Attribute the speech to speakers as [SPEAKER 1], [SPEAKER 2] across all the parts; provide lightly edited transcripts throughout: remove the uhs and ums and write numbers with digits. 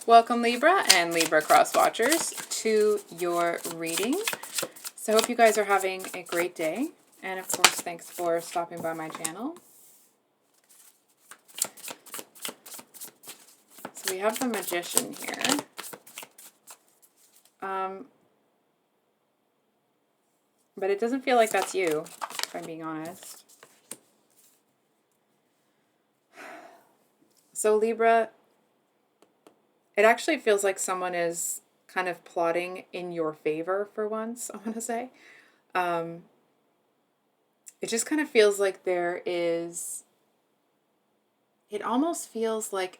[SPEAKER 1] Welcome Libra and Libra cross watchers to your reading. So I hope you guys are having a great day. And of course, thanks for stopping by my channel. So we have the Magician here. But it doesn't feel like that's you, if I'm being honest. So Libra, it actually feels like someone is kind of plotting in your favor for once, I want to say. It just kind of feels like there is, it almost feels like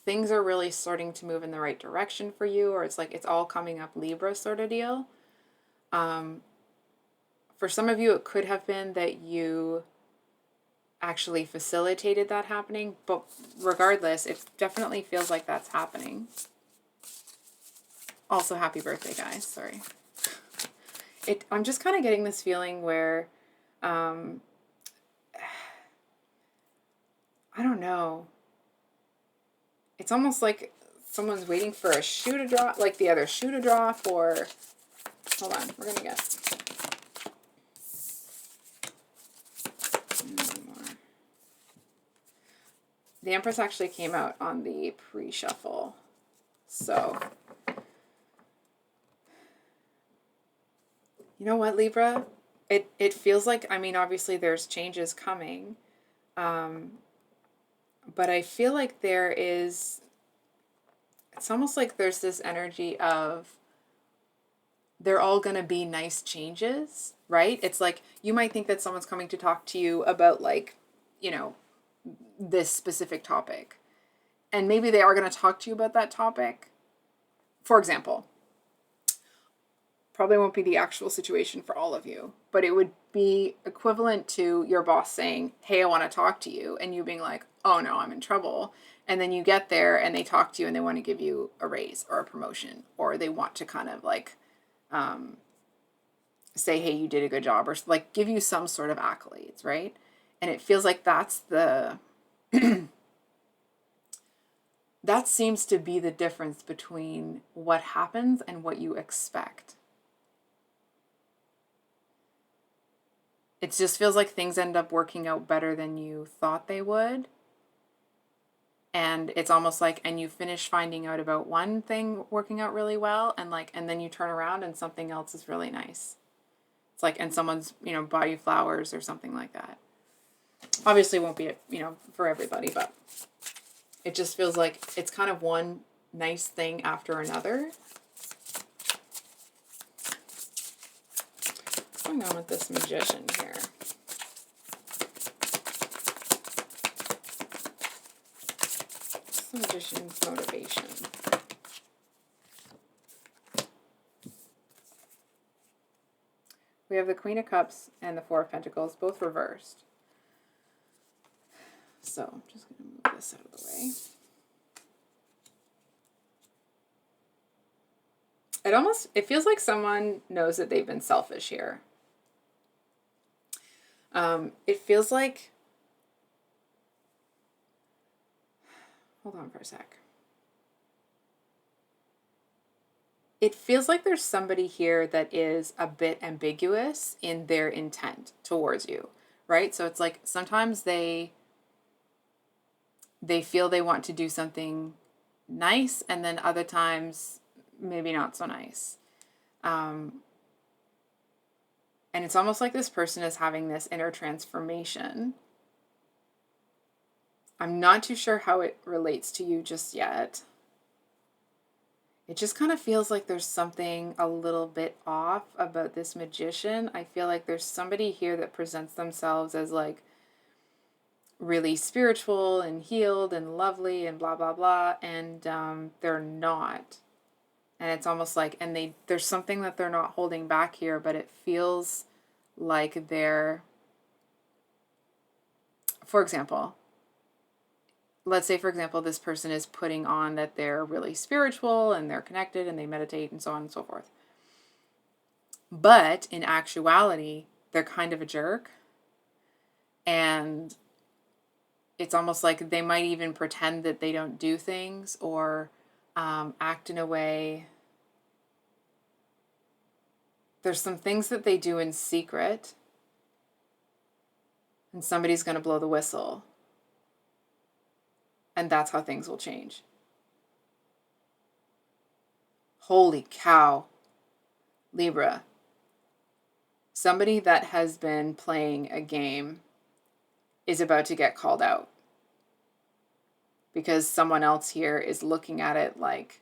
[SPEAKER 1] things are really starting to move in the right direction for you, or it's like it's all coming up Libra sort of deal. For some of you, it could have been that you actually facilitated that happening, but regardless, it definitely feels like that's happening. Also, happy birthday, guys. Sorry. I'm just kind of getting this feeling where, I don't know. It's almost like someone's waiting for a shoe to drop, like the other shoe to drop, or, hold on, we're going to guess. The Empress actually came out on the pre-shuffle. So, you know what, Libra? It feels like, I mean, obviously there's changes coming. But I feel like there is, it's almost like there's this energy of they're all going to be nice changes, right? It's like you might think that someone's coming to talk to you about, like, you know, this specific topic. And maybe they are going to talk to you about that topic. For example, probably won't be the actual situation for all of you, but it would be equivalent to your boss saying, hey, I want to talk to you. And you being like, oh no, I'm in trouble. And then you get there and they talk to you and they want to give you a raise or a promotion, or they want to kind of like say, hey, you did a good job, or like give you some sort of accolades, right? And it feels like that's the, that seems to be the difference between what happens and what you expect. It just feels like things end up working out better than you thought they would. And it's almost like, and you finish finding out about one thing working out really well, and like, and then you turn around and something else is really nice. It's like, and someone's, you know, buy you flowers or something like that. Obviously it won't be, you know, for everybody, but it just feels like it's kind of one nice thing after another. What's going on with this Magician here? What's the Magician's motivation? We have the Queen of Cups and the Four of Pentacles, both reversed. So I'm just going to move this out of the way. It feels like someone knows that they've been selfish here. It feels like, hold on for a sec. It feels like there's somebody here that is a bit ambiguous in their intent towards you, right? So it's like sometimes they feel they want to do something nice, and then other times maybe not so nice. And it's almost like this person is having this inner transformation. I'm not too sure how it relates to you just yet. It just kind of feels like there's something a little bit off about this Magician. I feel like there's somebody here that presents themselves as like really spiritual and healed and lovely and blah, blah, blah. And they're not. And it's almost like, and there's something that they're not holding back here, but it feels like they're, for example, let's say, for example, this person is putting on that they're really spiritual and they're connected and they meditate and so on and so forth. But in actuality, they're kind of a jerk. And it's almost like they might even pretend that they don't do things, or act in a way. There's some things that they do in secret, and somebody's going to blow the whistle. And that's how things will change. Holy cow, Libra. Somebody that has been playing a game is about to get called out because someone else here is looking at it like,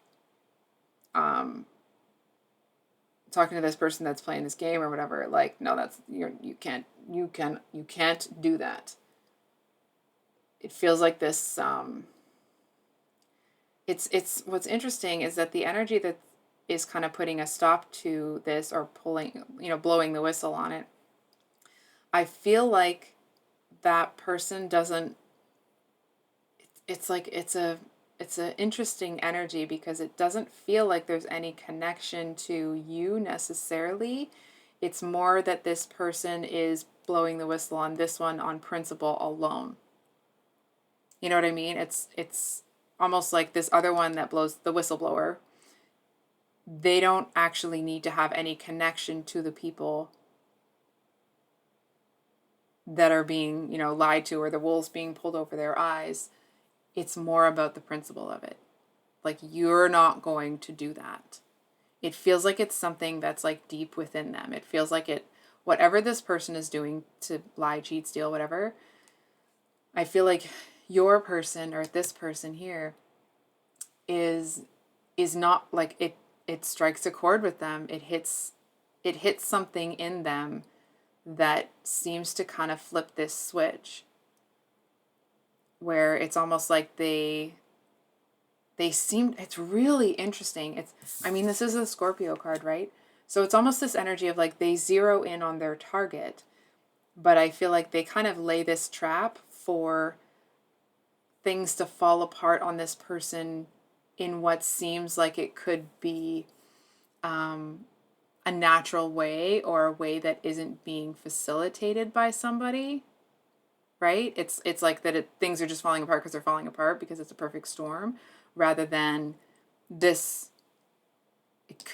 [SPEAKER 1] talking to this person that's playing this game or whatever, like, no, that's, you can't do that. It feels like this, it's what's interesting is that the energy that is kind of putting a stop to this, or pulling, blowing the whistle on it, I feel like that person doesn't, it's like, it's an interesting energy because it doesn't feel like there's any connection to you necessarily. It's more that this person is blowing the whistle on this one on principle alone. You know what I mean? It's almost like this other one that blows the whistleblower. They don't actually need to have any connection to the people that are being, lied to, or the wool's being pulled over their eyes. It's more about the principle of it. Like, you're not going to do that. It feels like it's something that's like deep within them. It feels like whatever this person is doing to lie, cheat, steal, whatever, I feel like your person, or this person here, is not like it strikes a chord with them. It hits something in them that seems to kind of flip this switch, where it's almost like they seem, it's really interesting. This is a Scorpio card, right? So it's almost this energy of like they zero in on their target, but I feel like they kind of lay this trap for things to fall apart on this person in what seems like it could be a natural way, or a way that isn't being facilitated by somebody, right? It's like that things are just falling apart because they're falling apart because it's a perfect storm, rather than this.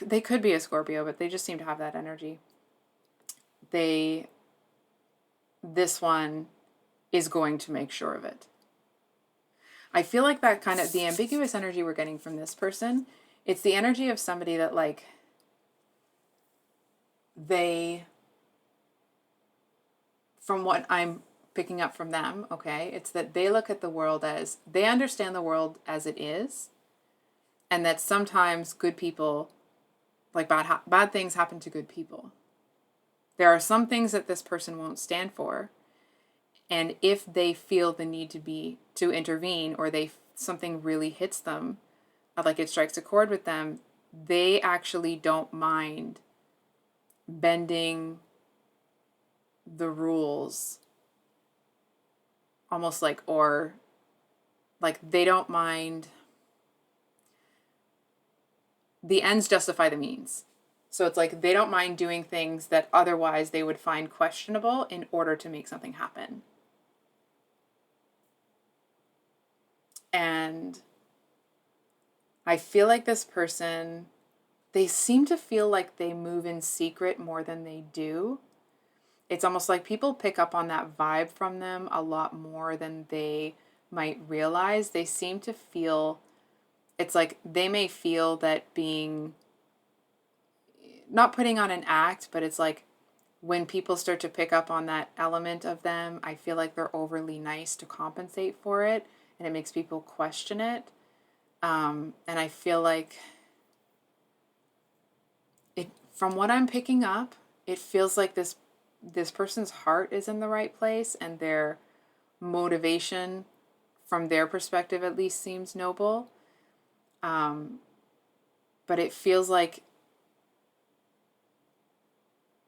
[SPEAKER 1] They could be a Scorpio, but they just seem to have that energy. This one is going to make sure of it. I feel like that kind of, the ambiguous energy we're getting from this person, it's the energy of somebody that, like, from what I'm picking up from them, okay, it's that they look at the world as, they understand the world as it is, and that sometimes good people, like bad things happen to good people. There are some things that this person won't stand for, and if they feel the need to intervene, or something really hits them, like it strikes a chord with them, they actually don't mind bending the rules, almost like, or like they don't mind. The ends justify the means. So it's like they don't mind doing things that otherwise they would find questionable in order to make something happen. And I feel like this person, they seem to feel like they move in secret more than they do. It's almost like people pick up on that vibe from them a lot more than they might realize. They seem to feel, it's like they may feel that being, not putting on an act, but it's like when people start to pick up on that element of them, I feel like they're overly nice to compensate for it, and it makes people question it. And I feel like from what I'm picking up, it feels like this person's heart is in the right place, and their motivation, from their perspective at least, seems noble. But it feels like,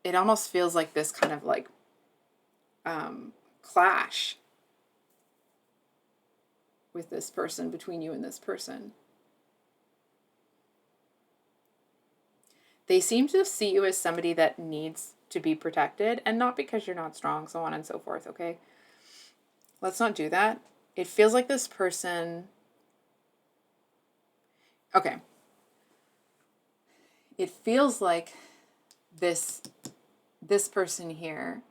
[SPEAKER 1] it almost feels like this kind of like clash with this person, between you and this person. They seem to see you as somebody that needs to be protected, and not because you're not strong, so on and so forth, okay? Let's not do that. It feels like this person, Okay. It feels like this person here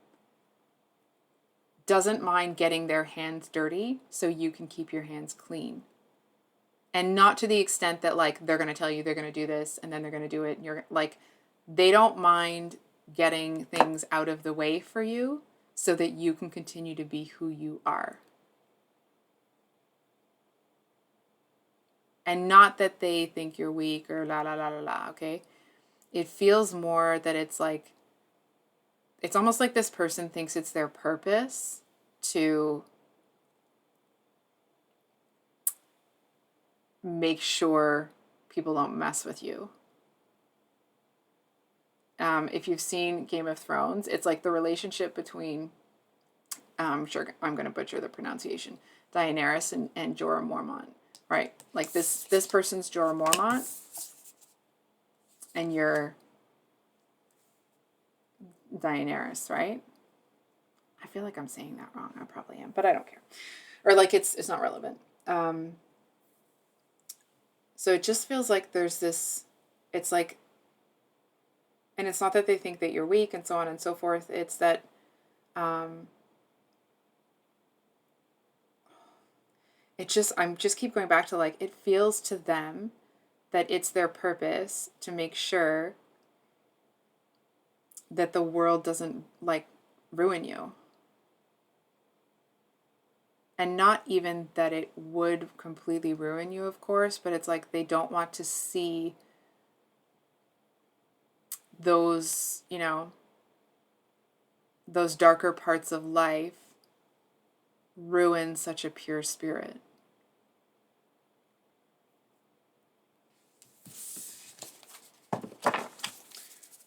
[SPEAKER 1] doesn't mind getting their hands dirty so you can keep your hands clean. And not to the extent that like they're going to tell you they're going to do this and then they're going to do it and you're like, they don't mind getting things out of the way for you so that you can continue to be who you are. And not that they think you're weak or la la la la la, okay? It feels more that it's like, it's almost like this person thinks it's their purpose to make sure people don't mess with you. If you've seen Game of Thrones, it's like the relationship between, sure, I'm going to butcher the pronunciation, Daenerys and Jorah Mormont, right? Like this person's Jorah Mormont, and you're Daenerys, right? I feel like I'm saying that wrong. I probably am, but I don't care. Or like it's not relevant. So it just feels like there's this, it's like, and it's not that they think that you're weak and so on and so forth. It's that I'm just keep going back to like, it feels to them that it's their purpose to make sure that the world doesn't like ruin you. And not even that it would completely ruin you, of course, but it's like they don't want to see those, you know, those darker parts of life ruin such a pure spirit.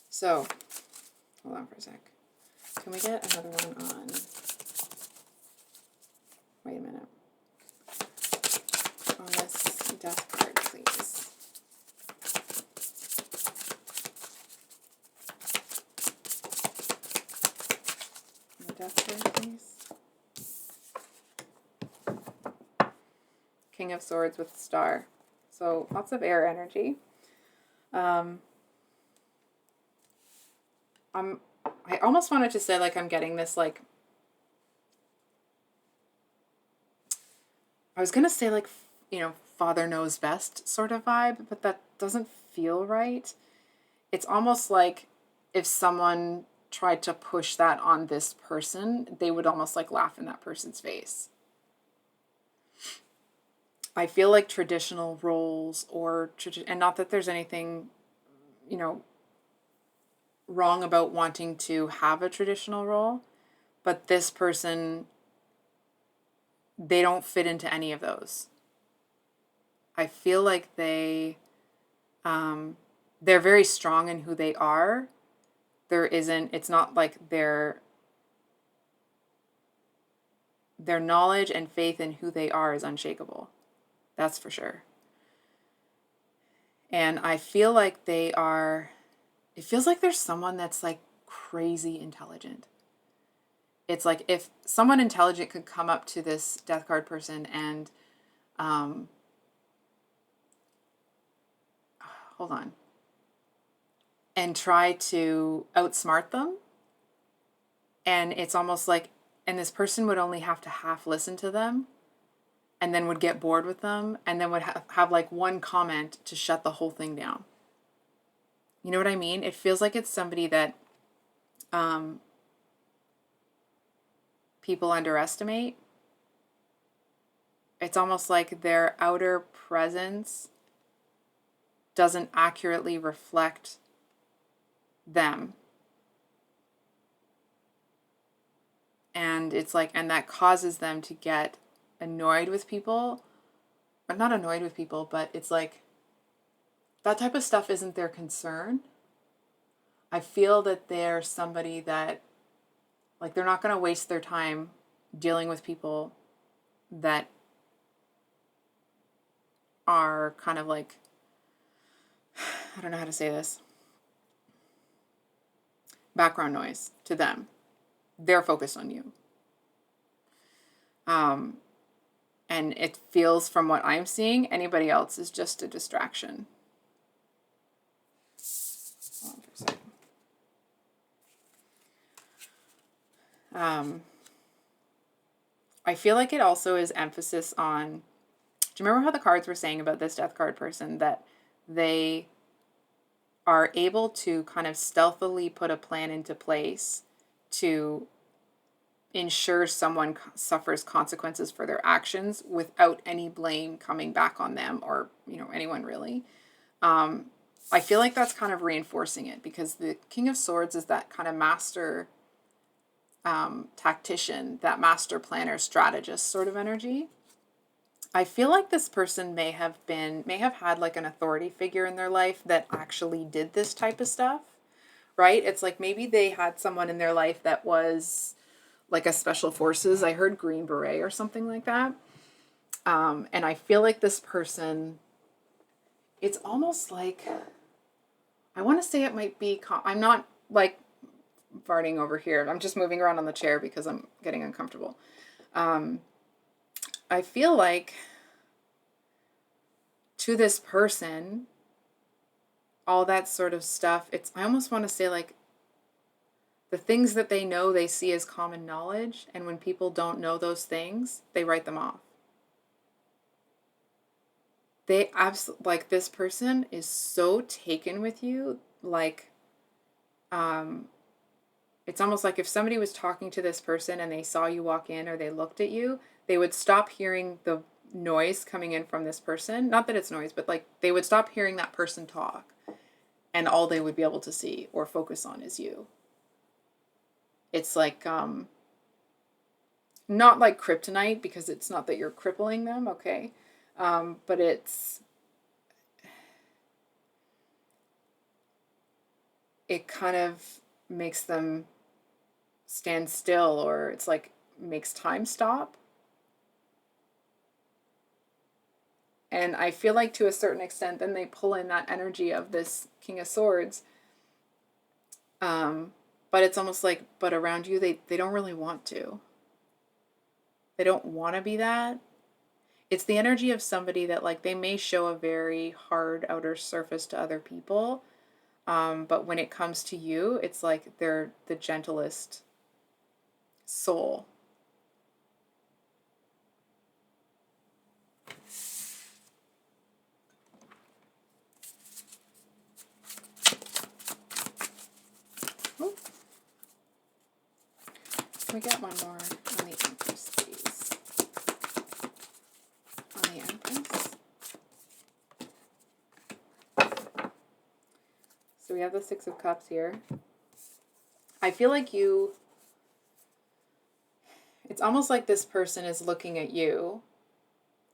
[SPEAKER 1] So, hold on for a sec. Can we get another one on? Wait a minute. On this death card, please. On the death card, please. King of Swords with Star. So lots of air energy. I almost wanted to say like I'm getting this like, I was gonna say like, you know, father knows best sort of vibe, but that doesn't feel right. It's almost like if someone tried to push that on this person, they would almost like laugh in that person's face. I feel like traditional roles and not that there's anything, you know, wrong about wanting to have a traditional role, but this person, they don't fit into any of those. I feel like they're very strong in who they are. It's not like their knowledge and faith in who they are is unshakable. That's for sure. And I feel like it feels like there's someone that's like crazy intelligent. It's like if someone intelligent could come up to this death card person and, hold on, and try to outsmart them. And it's almost like, and this person would only have to half listen to them and then would get bored with them and then would have like one comment to shut the whole thing down. You know what I mean? It feels like it's somebody that people underestimate. It's almost like their outer presence doesn't accurately reflect them. And it's like, and that causes them to get annoyed with people. Or not annoyed with people, but it's like, that type of stuff isn't their concern. I feel that they're somebody that, like, they're not going to waste their time dealing with people that are kind of like, I don't know how to say this, background noise to them. They're focused on you. And it feels, from what I'm seeing, anybody else is just a distraction. Hold on for a second. I feel like it also is emphasis on, do you remember how the cards were saying about this death card person, that they are able to kind of stealthily put a plan into place to ensure someone suffers consequences for their actions without any blame coming back on them, or, you know, anyone really. I feel like that's kind of reinforcing it, because the King of Swords is that kind of master tactician, that master planner, strategist sort of energy. I feel like this person may have had like an authority figure in their life that actually did this type of stuff, right? It's like maybe they had someone in their life that was like a special forces. I heard Green Beret or something like that. And I feel like this person, it's almost like, I want to say it might be, I'm not like farting over here. I'm just moving around on the chair because I'm getting uncomfortable. I feel like to this person, all that sort of stuff, I almost want to say like the things that they know, they see as common knowledge. And when people don't know those things, they write them off. They absolutely, like, this person is so taken with you. Like, it's almost like if somebody was talking to this person and they saw you walk in or they looked at you, they would stop hearing the noise coming in from this person. Not that it's noise, but like they would stop hearing that person talk, and all they would be able to see or focus on is you. It's like, not like kryptonite, because it's not that you're crippling them, okay? But it kind of makes them stand still, or it's like makes time stop. And I feel like to a certain extent, then they pull in that energy of this King of Swords. But it's almost like, but around you, they don't really want to. They don't want to be that. It's the energy of somebody that, like, they may show a very hard outer surface to other people. But when it comes to you, it's like they're the gentlest soul. Oh. Can we get one more on the Empress, please? On the Empress. So we have the Six of Cups here. I feel like it's almost like this person is looking at you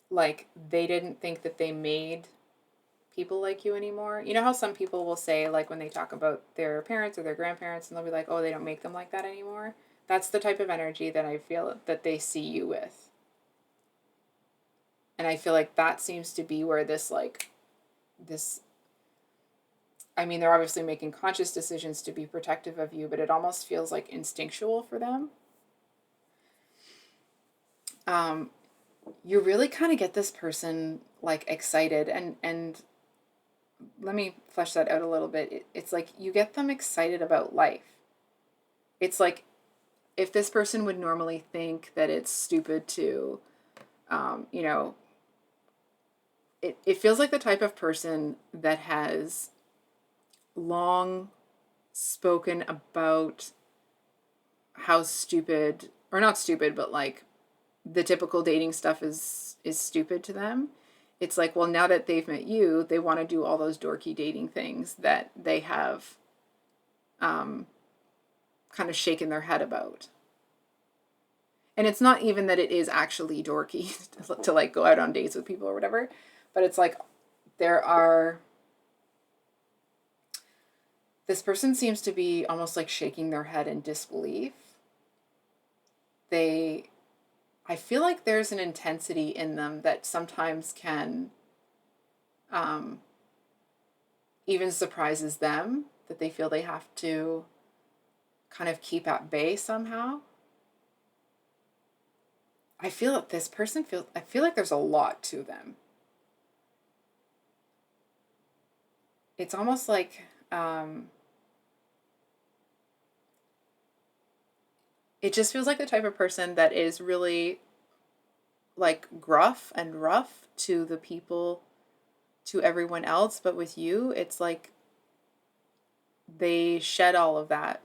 [SPEAKER 1] like they didn't think that they made people like you anymore. You know how some people will say, like, when they talk about their parents or their grandparents, and they'll be like, oh, they don't make them like that anymore. That's the type of energy that I feel that they see you with. And I feel like that seems to be where I mean, they're obviously making conscious decisions to be protective of you, but it almost feels like instinctual for them. You really kind of get this person like excited, and let me flesh that out a little bit. It's like you get them excited about life. It's like if this person would normally think that it's stupid to, you know, it feels like the type of person that has long spoken about how stupid, or not stupid, but like the typical dating stuff is stupid to them. It's like, well, now that they've met you, they want to do all those dorky dating things that they have kind of shaken their head about. And it's not even that it is actually dorky to like go out on dates with people or whatever, but it's like this person seems to be almost like shaking their head in disbelief. I feel like there's an intensity in them that sometimes can even surprises them, that they feel they have to kind of keep at bay somehow. I feel that this person I feel like there's a lot to them. It's almost like, it just feels like the type of person that is really like gruff and rough to the people, to everyone else, but with you, it's like they shed all of that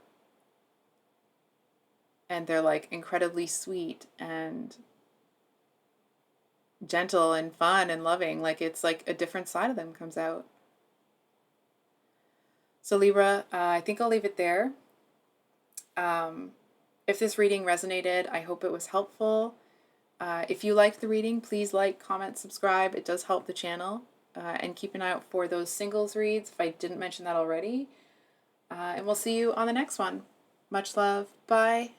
[SPEAKER 1] and they're like incredibly sweet and gentle and fun and loving. Like it's like a different side of them comes out. So, Libra, I think I'll leave it there. Um, if this reading resonated, I hope it was helpful. If you liked the reading, please like, comment, subscribe. It does help the channel. And keep an eye out for those singles reads if I didn't mention that already. And we'll see you on the next one. Much love. Bye.